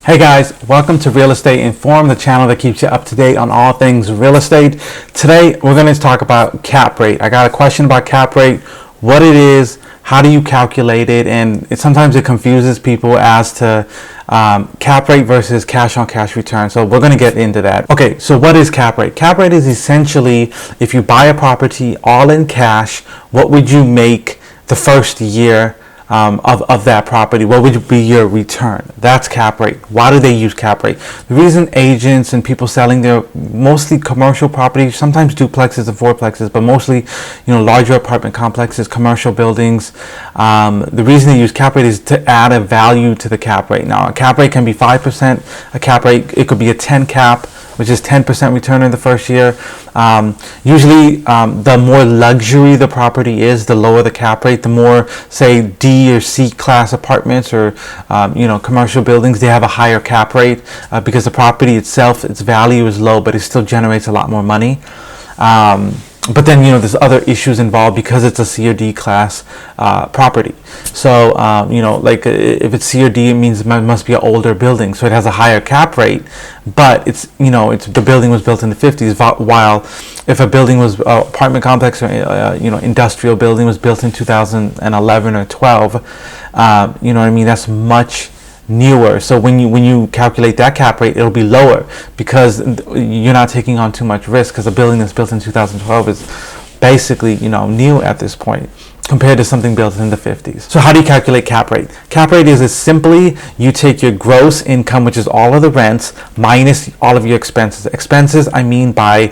Hey guys, welcome to Real Estate Informed, the channel that keeps you up to date on all things real estate. Today we're going to talk about cap rate. I got a question about cap rate, what it is, how do you calculate it, and sometimes it confuses people as to cap rate versus cash on cash return. So we're going to get into that. Okay, so what is cap rate? Cap rate is essentially if you buy a property all in cash, what would you make the first year of that property? What would be your return? That's cap rate. Why do they use cap rate? The reason agents and people selling their mostly commercial properties, sometimes duplexes and fourplexes, but mostly larger apartment complexes, commercial buildings, the reason they use cap rate is to add a value to the cap rate. Now a cap rate can be 5%, a cap rate, it could be a 10 cap, which is 10% return in the first year. Usually the more luxury the property is, the lower the cap rate. The more, say, D or C class apartments or commercial buildings, they have a higher cap rate because the property itself, its value is low, but it still generates a lot more money. But then, there's other issues involved because it's a C or D class property. So, like if it's C or D, it means it must be an older building. So it has a higher cap rate, but it's the building was built in the 50s, while if a building was apartment complex or, industrial building was built in 2011 or 12, that's much newer. So when you calculate that cap rate, it'll be lower because you're not taking on too much risk, because a building that's built in 2012 is basically new at this point compared to something built in the 50s. So how do you calculate cap rate? Cap rate is simply you take your gross income, which is all of the rents, minus all of your expenses. Expenses, I mean by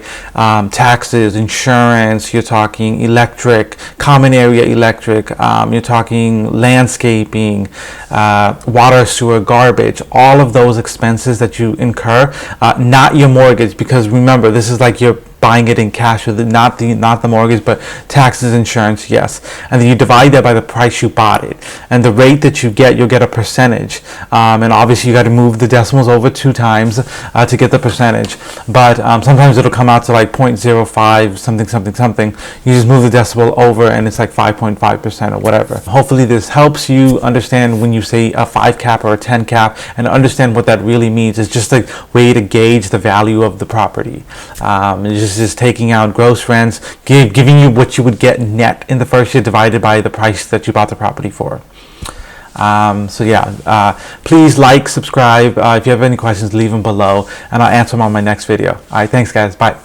taxes, insurance, you're talking electric, common area electric, you're talking landscaping, water, sewer, garbage, all of those expenses that you incur, not your mortgage, because remember, this is like you're buying it in cash, with not the mortgage, but taxes, insurance, yes. And then you divide that by the price you bought it, and the rate that you get, you'll get a percentage. And obviously you got to move the decimals over 2 times to get the percentage. But sometimes it'll come out to like 0.05 something. You just move the decimal over, and it's like 5.5% or whatever. Hopefully this helps you understand when you say a 5 cap or a 10 cap, and understand what that really means. It's just a way to gauge the value of the property. It's just taking out gross rents, giving you what you would get net in the first year divided by the price that you bought the property for. Please like, subscribe. If you have any questions, leave them below, and I'll answer them on my next video. All right, thanks guys, bye.